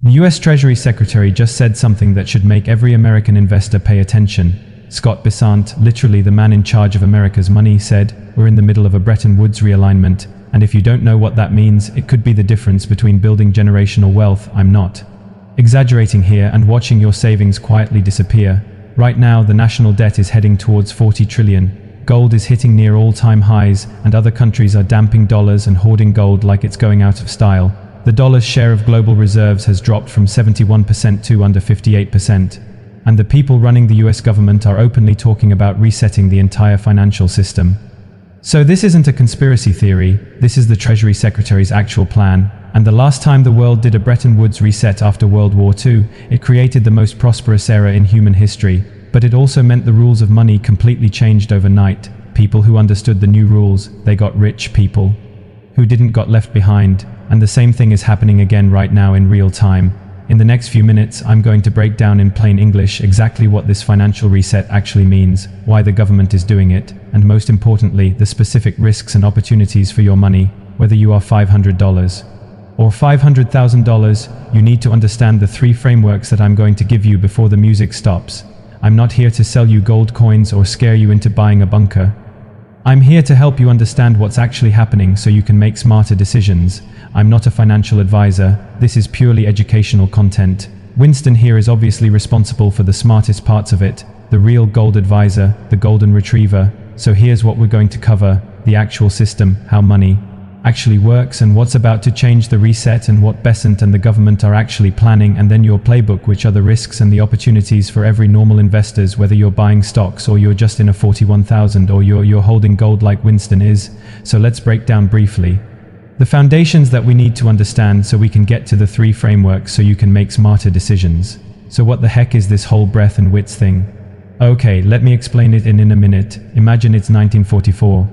The US Treasury Secretary just said something that should make every American investor pay attention. Scott Bessent, literally the man in charge of America's money, said, "We're in the middle of a Bretton Woods realignment, and if you don't know what that means, it could be the difference between building generational wealth." I'm not exaggerating here, and watching your savings quietly disappear. Right now, the national debt is heading towards 40 trillion. Gold is hitting near all-time highs, and other countries are damping dollars and hoarding gold like it's going out of style. The dollar's share of global reserves has dropped from 71% to under 58%. And the people running the US government are openly talking about resetting the entire financial system. So this isn't a conspiracy theory, this is the Treasury Secretary's actual plan. And the last time the world did a Bretton Woods reset after World War II, it created the most prosperous era in human history. But it also meant the rules of money completely changed overnight. People who understood the new rules, they got rich. People who didn't got left behind. And the same thing is happening again right now in real time. In the next few minutes, I'm going to break down in plain English exactly what this financial reset actually means, why the government is doing it, and most importantly, the specific risks and opportunities for your money. Whether you are $500 or $500,000, you need to understand the three frameworks that I'm going to give you before the music stops. I'm not here to sell you gold coins or scare you into buying a bunker. I'm here to help you understand what's actually happening so you can make smarter decisions. I'm not a financial advisor, this is purely educational content. Winston here is obviously responsible for the smartest parts of it, the real gold advisor, the golden retriever. So here's what we're going to cover: the actual system, how money actually works, and what's about to change, the reset, and what Bessent and the government are actually planning, and then your playbook, which are the risks and the opportunities for every normal investors, whether you're buying stocks or you're just in a 41,000 or you're holding gold like Winston is. So let's break down briefly the foundations that we need to understand so we can get to the three frameworks so you can make smarter decisions. So what the heck is this whole breadth and width thing? Okay, let me explain it in a minute. Imagine it's 1944.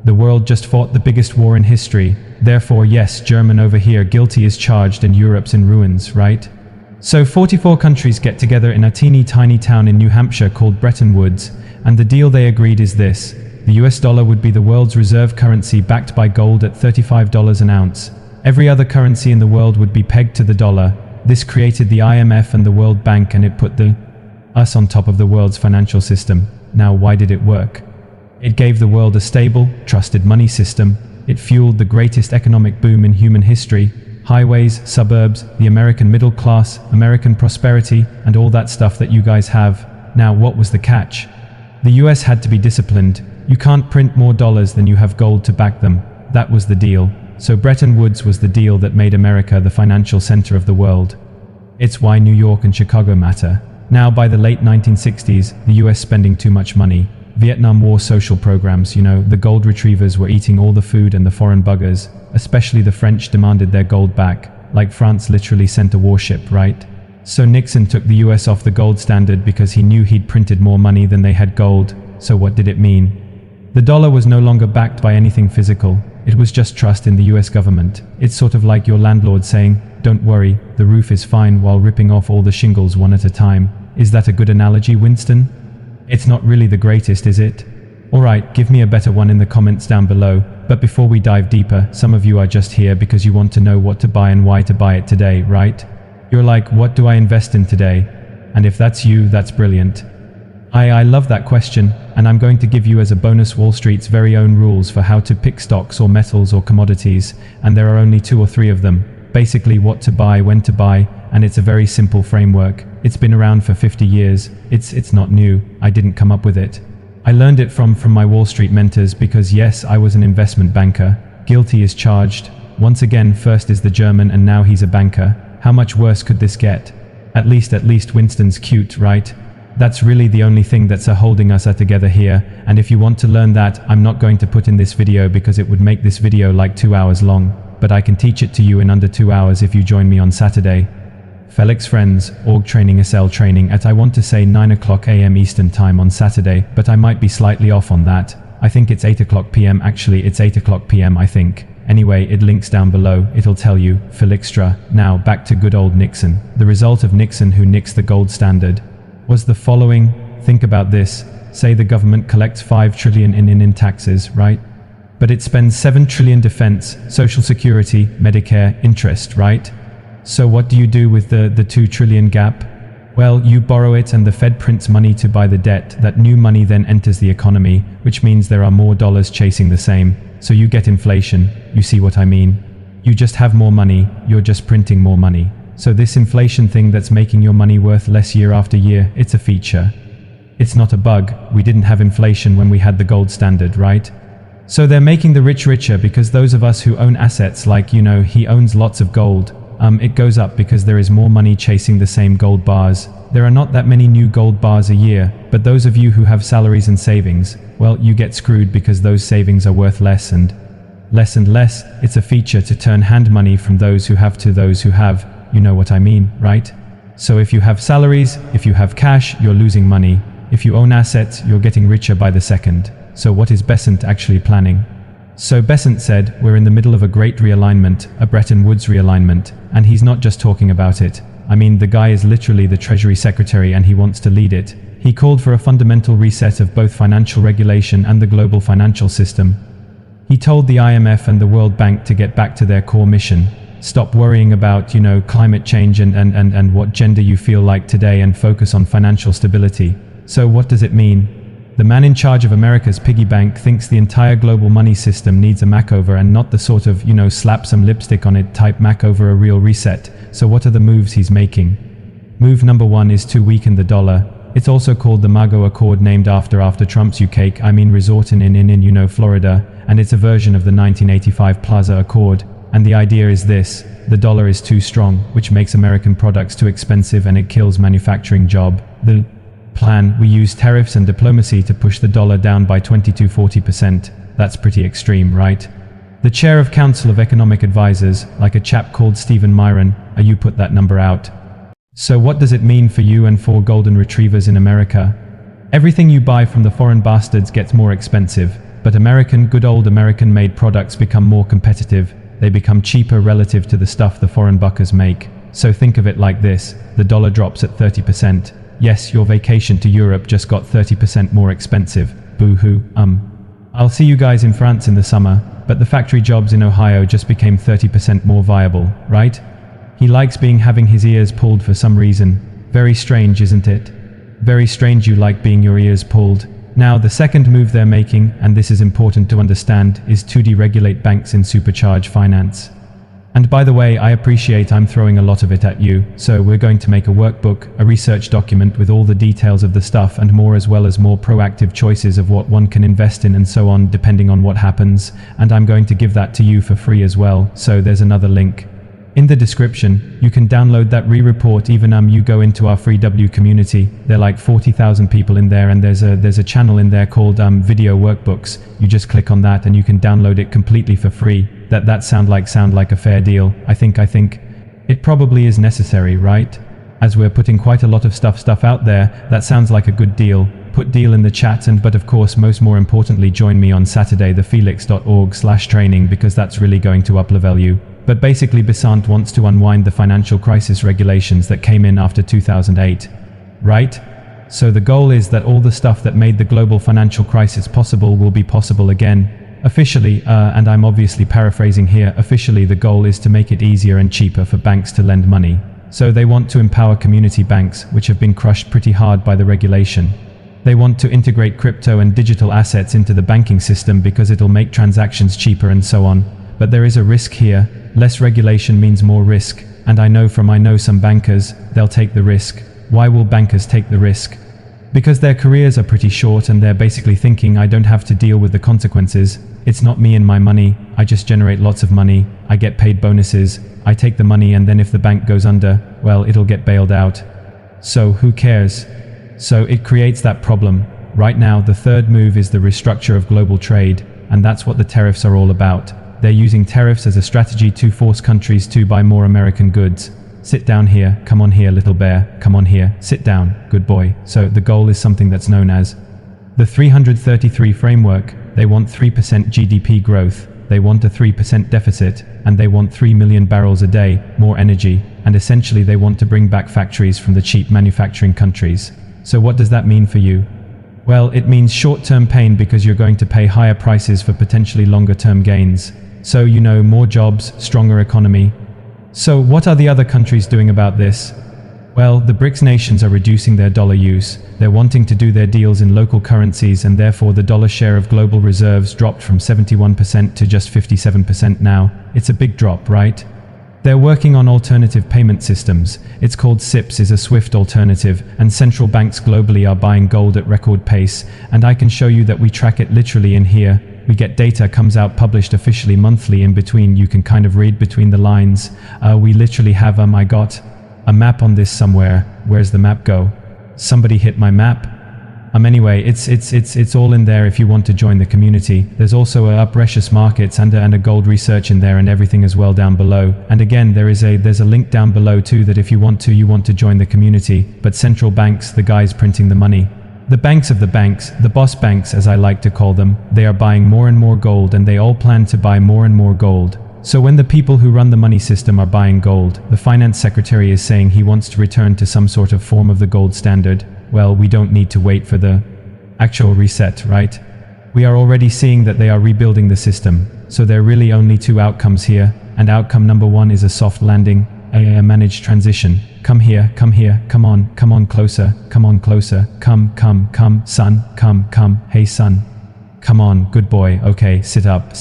The world just fought the biggest war in history. Therefore, yes, German over here, guilty is charged, and Europe's in ruins, right? So 44 countries get together in a teeny tiny town in New Hampshire called Bretton Woods, and the deal they agreed is this: the US dollar would be the world's reserve currency, backed by gold at $35 an ounce. Every other currency in the world would be pegged to the dollar. This created the IMF and the World Bank, and it put us on top of the world's financial system. Now, why did it work? It gave the world a stable, trusted money system. It fueled the greatest economic boom in human history. Highways, suburbs, the American middle class, American prosperity, and all that stuff that you guys have. Now, what was the catch? The US had to be disciplined. You can't print more dollars than you have gold to back them. That was the deal. So Bretton Woods was the deal that made America the financial center of the world. It's why New York and Chicago matter. Now, by the late 1960s, the US spending too much money. Vietnam War social programs, the gold retrievers were eating all the food, and the foreign buggers, especially the French, demanded their gold back, like France literally sent a warship, right? So Nixon took the US off the gold standard because he knew he'd printed more money than they had gold. So what did it mean? The dollar was no longer backed by anything physical. It was just trust in the US government. It's sort of like your landlord saying, "Don't worry, the roof is fine," while ripping off all the shingles one at a time. Is that a good analogy, Winston? It's not really the greatest, is it? Alright, give me a better one in the comments down below. But before we dive deeper, some of you are just here because you want to know what to buy and why to buy it today, right? You're like, what do I invest in today? And if that's you, that's brilliant. I love that question, and I'm going to give you as a bonus Wall Street's very own rules for how to pick stocks or metals or commodities, and there are only 2 or 3 of them. Basically what to buy, when to buy, and it's a very simple framework. It's been around for 50 years. It's not new. I didn't come up with it. I learned it from my Wall Street mentors because yes, I was an investment banker. Guilty is charged. Once again, first is the German and now he's a banker. How much worse could this get? At least Winston's cute, right? That's really the only thing that's holding us together here, and if you want to learn that, I'm not going to put in this video because it would make this video like 2 hours long, but I can teach it to you in under 2 hours if you join me on Saturday. Felix friends, org training SL training at I want to say 9 o'clock AM Eastern time on Saturday, but I might be slightly off on that. I think it's 8 o'clock PM, actually it's 8 o'clock PM I think. Anyway, it links down below, it'll tell you, Felixtra. Now, back to good old Nixon. The result of Nixon, who nixed the gold standard, was the following. Think about this. Say the government collects 5 trillion in taxes, right? But it spends 7 trillion defense, social security, Medicare, interest, right? So what do you do with the 2 trillion gap? Well, you borrow it and the Fed prints money to buy the debt. That new money then enters the economy, which means there are more dollars chasing the same. So you get inflation. You see what I mean? You just have more money, you're just printing more money. So this inflation thing that's making your money worth less year after year, it's a feature. It's not a bug. We didn't have inflation when we had the gold standard, right? So they're making the rich richer because those of us who own assets like, he owns lots of gold. It goes up because there is more money chasing the same gold bars. There are not that many new gold bars a year, but those of you who have salaries and savings, well, you get screwed because those savings are worth less and less. It's a feature to turn hand money from those who have to those who have. You know what I mean, right? So if you have salaries, if you have cash, you're losing money. If you own assets, you're getting richer by the second. So what is Bessent actually planning? So Bessent said, we're in the middle of a great realignment, a Bretton Woods realignment, and he's not just talking about it. I mean, the guy is literally the Treasury Secretary and he wants to lead it. He called for a fundamental reset of both financial regulation and the global financial system. He told the IMF and the World Bank to get back to their core mission. Stop worrying about, climate change and what gender you feel like today and focus on financial stability. So what does it mean? The man in charge of America's piggy bank thinks the entire global money system needs a makeover and not the sort of, slap some lipstick on it type makeover, a real reset. So what are the moves he's making? Move number 1 is to weaken the dollar. It's also called the Mago Accord, named after Trump's resort in Florida, and it's a version of the 1985 Plaza Accord. And the idea is this: the dollar is too strong, which makes American products too expensive and it kills manufacturing job. The plan: we use tariffs and diplomacy to push the dollar down by 20 to 40%. That's pretty extreme, right? The chair of Council of Economic Advisors, like a chap called Stephen Myron, you put that number out. So what does it mean for you and for golden retrievers in America? Everything you buy from the foreign bastards gets more expensive, but good old American-made products become more competitive. They become cheaper relative to the stuff the foreign buckers make. So think of it like this: the dollar drops at 30%. Yes, your vacation to Europe just got 30% more expensive. Boo-hoo. I'll see you guys in France in the summer, but the factory jobs in Ohio just became 30% more viable, right? He likes having his ears pulled for some reason. Very strange, isn't it? Very strange you like being your ears pulled. Now, the second move they're making, and this is important to understand, is to deregulate banks in supercharge finance. And by the way, I appreciate I'm throwing a lot of it at you, so we're going to make a workbook, a research document with all the details of the stuff and more, as well as more proactive choices of what one can invest in and so on, depending on what happens, and I'm going to give that to you for free as well, so there's another link in the description. You can download that report. Even you go into our free W community, there are like 40,000 people in there, and there's a channel in there called video workbooks. You just click on that and you can download it completely for free. That sound like a fair deal. I think it probably is necessary, right? As we're putting quite a lot of stuff out there, that sounds like a good deal. Put deal in the chat, but of course, more importantly, join me on Saturday, thefelix.org/training, because that's really going to uplevel you. But basically, Bessent wants to unwind the financial crisis regulations that came in after 2008, right? So the goal is that all the stuff that made the global financial crisis possible will be possible again. Officially, and I'm obviously paraphrasing here, officially the goal is to make it easier and cheaper for banks to lend money. So they want to empower community banks, which have been crushed pretty hard by the regulation. They want to integrate crypto and digital assets into the banking system because it'll make transactions cheaper and so on. But there is a risk here. Less regulation means more risk, and I know some bankers, they'll take the risk. Why will bankers take the risk? Because their careers are pretty short and they're basically thinking, I don't have to deal with the consequences. It's not me and my money. I just generate lots of money. I get paid bonuses. I take the money, and then if the bank goes under, well, it'll get bailed out. So who cares? So it creates that problem. Right now, the third move is the restructure of global trade, and that's what the tariffs are all about. They're using tariffs as a strategy to force countries to buy more American goods. Sit down here, come on here, little bear, come on here, sit down, good boy. So the goal is something that's known as the 333 framework. They want 3% GDP growth, they want a 3% deficit, and they want 3 million barrels a day, more energy, and essentially they want to bring back factories from the cheap manufacturing countries. So what does that mean for you? Well, it means short-term pain because you're going to pay higher prices for potentially longer-term gains. So, more jobs, stronger economy. So what are the other countries doing about this? Well, the BRICS nations are reducing their dollar use. They're wanting to do their deals in local currencies, and therefore the dollar share of global reserves dropped from 71% to just 57% now. It's a big drop, right? They're working on alternative payment systems. It's called SIPS, is a SWIFT alternative, and central banks globally are buying gold at record pace, and I can show you that we track it literally in here. We get data, comes out published officially monthly. In between you can kind of read between the lines. We literally have I got a map on this somewhere. Where's the map go? Somebody hit my map. Anyway, it's all in there if you want to join the community. There's also a precious markets and a gold research in there, and everything as well down below. And again, there's a link down below too, that if you want to join the community. But central banks, the guys printing the money, the banks of the banks, the boss banks as I like to call them, they are buying more and more gold, and they all plan to buy more and more gold. So when the people who run the money system are buying gold, the finance secretary is saying he wants to return to some sort of form of the gold standard. Well, we don't need to wait for the actual reset, right? We are already seeing that they are rebuilding the system. So there are really only two outcomes here, and outcome number one is a soft landing, a managed transition. Come here, come on closer, come, son, come, hey son. Come on, good boy, okay, sit up,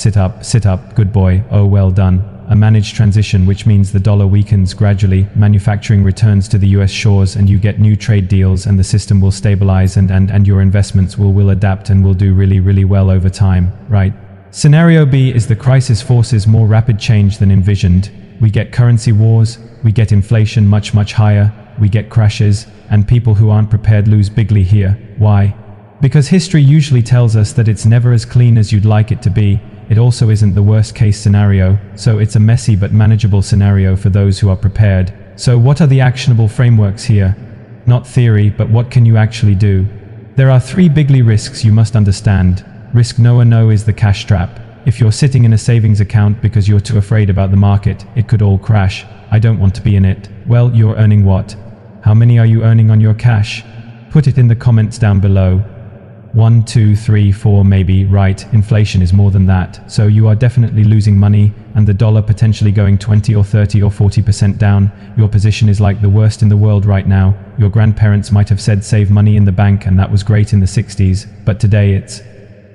good boy, oh well done. A managed transition, which means the dollar weakens gradually, manufacturing returns to the US shores, and you get new trade deals, and the system will stabilize, and your investments will adapt and will do really well over time, right? Scenario B is the crisis forces more rapid change than envisioned. We get currency wars, we get inflation much higher, we get crashes, and people who aren't prepared lose bigly here. Why? Because history usually tells us that it's never as clean as you'd like it to be. It also isn't the worst case scenario, so it's a messy but manageable scenario for those who are prepared. So what are the actionable frameworks here? Not theory, but what can you actually do? There are three bigly risks you must understand. Risk no is the cash trap. If you're sitting in a savings account because you're too afraid about the market, it could all crash. I don't want to be in it. Well, you're earning what? How many are you earning on your cash? Put it in the comments down below. 1, 2, 3, 4 maybe, right? Inflation is more than that. So you are definitely losing money, and the dollar potentially going 20 or 30 or 40% down. Your position is like the worst in the world right now. Your grandparents might have said save money in the bank, and that was great in the 60s, but today it's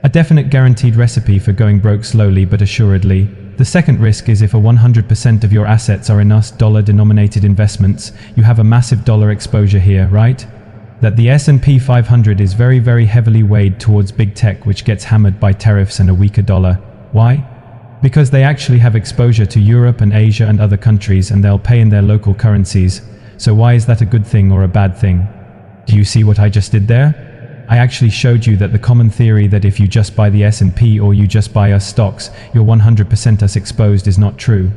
a definite guaranteed recipe for going broke slowly but assuredly. The second risk is if 100% of your assets are in US dollar-denominated investments, you have a massive dollar exposure here, right? That the S&P 500 is very heavily weighed towards big tech, which gets hammered by tariffs and a weaker dollar. Why? Because they actually have exposure to Europe and Asia and other countries, and they'll pay in their local currencies. So why is that a good thing or a bad thing? Do you see what I just did there? I actually showed you that the common theory that if you just buy the S&P or you just buy US stocks, you're 100% US exposed is not true.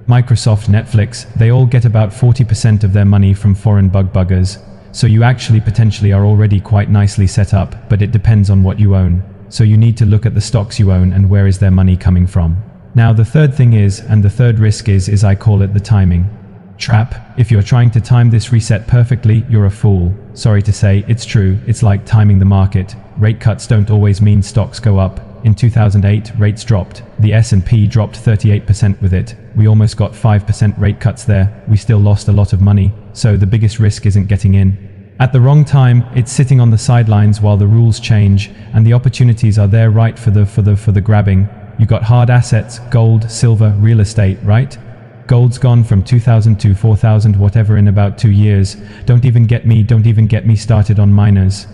Microsoft, Netflix, they all get about 40% of their money from foreign buggers. So you actually potentially are already quite nicely set up, but it depends on what you own. So you need to look at the stocks you own and where is their money coming from. Now the third thing is, and the third risk is I call it the timing trap. If you're trying to time this reset perfectly, you're a fool. Sorry to say, it's true. It's like timing the market. Rate cuts don't always mean stocks go up. In 2008, rates dropped. The S&P dropped 38% with it. We almost got 5% rate cuts there. We still lost a lot of money. So the biggest risk isn't getting in at the wrong time. It's sitting on the sidelines while the rules change, and the opportunities are there right for the grabbing. You got hard assets, gold, silver, real estate, right? Gold's gone from 2,000 to 4,000 whatever in about 2 years. Don't even get me started on miners.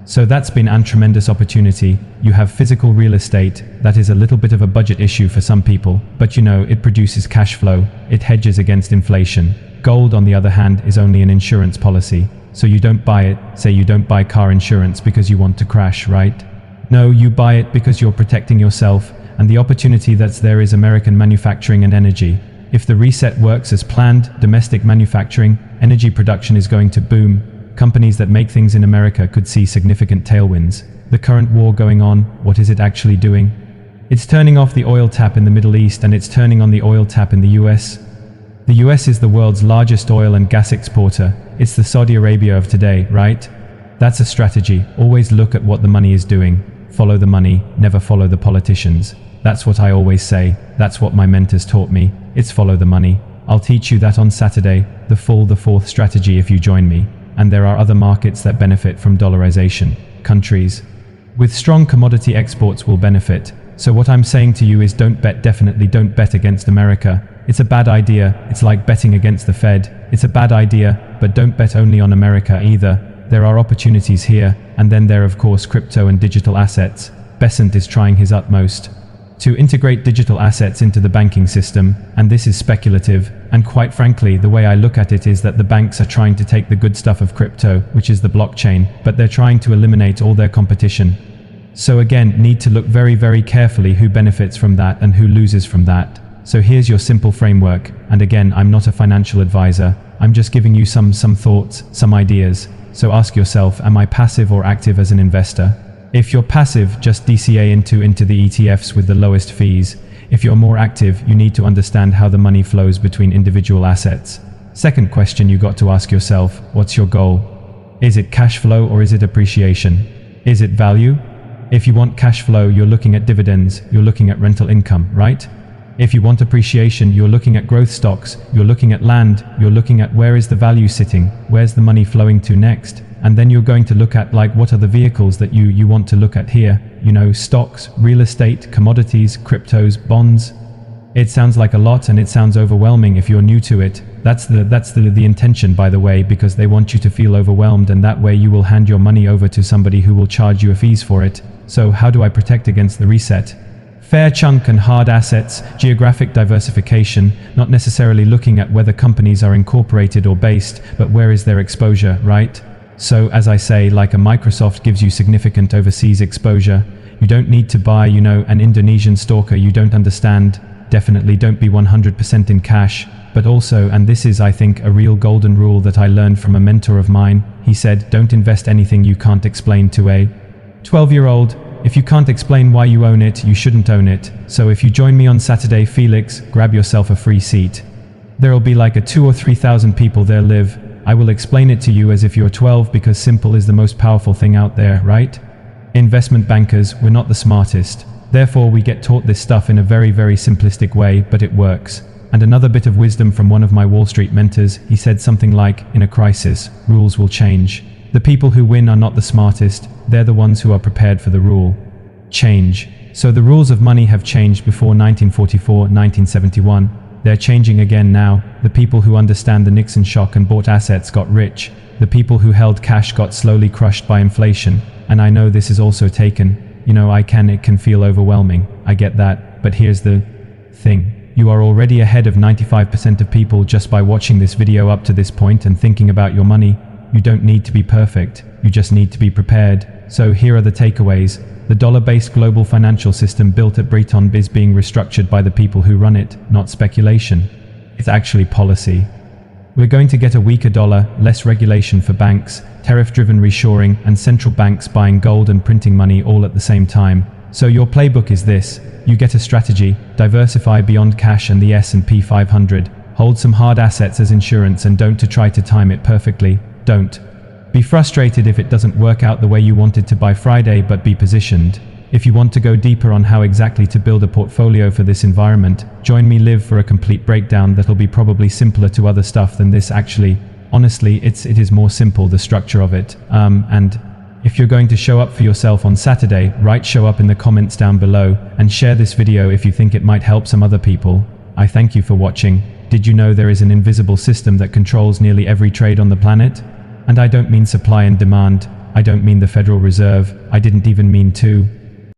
So that's been a tremendous opportunity. You have physical real estate. That is a little bit of a budget issue for some people, but you know, it produces cash flow. It hedges against inflation. Gold, on the other hand, is only an insurance policy. So you don't buy it, say you don't buy car insurance because you want to crash, right? No, you buy it because you're protecting yourself, and the opportunity that's there is American manufacturing and energy. If the reset works as planned, domestic manufacturing, energy production is going to boom. Companies that make things in America could see significant tailwinds. The current war going on, what is it actually doing? It's turning off the oil tap in the Middle East, and it's turning on the oil tap in the US. The US is the world's largest oil and gas exporter. It's the Saudi Arabia of today, right? That's a strategy. Always look at what the money is doing. Follow the money, never follow the politicians. That's what I always say. That's what my mentors taught me. It's follow the money. I'll teach you that on Saturday, the fourth strategy if you join me. And there are other markets that benefit from dollarization. Countries with strong commodity exports will benefit. So what I'm saying to you is definitely don't bet against America. It's a bad idea. It's like betting against the Fed. It's a bad idea, but don't bet only on America either. There are opportunities here, and then there are of course crypto and digital assets. Bessent is trying his utmost to integrate digital assets into the banking system, and this is speculative, and quite frankly, the way I look at it is that the banks are trying to take the good stuff of crypto, which is the blockchain, but they're trying to eliminate all their competition. So again, need to look very, very carefully who benefits from that and who loses from that. So here's your simple framework, and again, I'm not a financial advisor, I'm just giving you some thoughts, some ideas. So ask yourself, am I passive or active as an investor? If you're passive, just DCA into the ETFs with the lowest fees. If you're more active, you need to understand how the money flows between individual assets. Second question you got to ask yourself, what's your goal? Is it cash flow or is it appreciation? Is it value? If you want cash flow, you're looking at dividends, you're looking at rental income, right? If you want appreciation, you're looking at growth stocks, you're looking at land, you're looking at where is the value sitting, where's the money flowing to next? And then you're going to look at what are the vehicles that you want to look at here? Stocks, real estate, commodities, cryptos, bonds. It sounds like a lot and it sounds overwhelming if you're new to it. That's the intention, by the way, because they want you to feel overwhelmed, and that way you will hand your money over to somebody who will charge you a fees for it. So how do I protect against the reset? Fair chunk and hard assets, geographic diversification, not necessarily looking at whether companies are incorporated or based, but where is their exposure, right? So as I say, like a Microsoft gives you significant overseas exposure. You don't need to buy, an Indonesian stalker you don't understand. Definitely don't be 100% in cash. But also, and this is I think a real golden rule that I learned from a mentor of mine, he said, don't invest anything you can't explain to a 12-year-old. If you can't explain why you own it, you shouldn't own it. So if you join me on Saturday, Felix, grab yourself a free seat. There'll be like 2,000 or 3,000 people there live. I will explain it to you as if you're 12 because simple is the most powerful thing out there, right? Investment bankers, we're not the smartest. Therefore, we get taught this stuff in a very, very simplistic way, but it works. And another bit of wisdom from one of my Wall Street mentors, he said something like, in a crisis, rules will change. The people who win are not the smartest, they're the ones who are prepared for the rule change. So the rules of money have changed before 1944, 1971. They're changing again now. The people who understand the Nixon shock and bought assets got rich. The people who held cash got slowly crushed by inflation. And I know this is also taken. It can feel overwhelming. I get that. But here's the thing. You are already ahead of 95% of people just by watching this video up to this point and thinking about your money. You don't need to be perfect. You just need to be prepared. So here are the takeaways. The dollar-based global financial system built at Bretton Woods is being restructured by the people who run it, not speculation. It's actually policy. We're going to get a weaker dollar, less regulation for banks, tariff-driven reshoring, and central banks buying gold and printing money all at the same time. So your playbook is this. You get a strategy, diversify beyond cash and the S&P 500, hold some hard assets as insurance, and don't try to time it perfectly. Don't. Be frustrated if it doesn't work out the way you wanted to by Friday, but be positioned. If you want to go deeper on how exactly to build a portfolio for this environment, join me live for a complete breakdown that'll be probably simpler to other stuff than this actually. Honestly, it is more simple, the structure of it. And if you're going to show up for yourself on Saturday, show up in the comments down below and share this video if you think it might help some other people. I thank you for watching. Did you know there is an invisible system that controls nearly every trade on the planet? And I don't mean supply and demand. I don't mean the Federal Reserve. I didn't even mean to.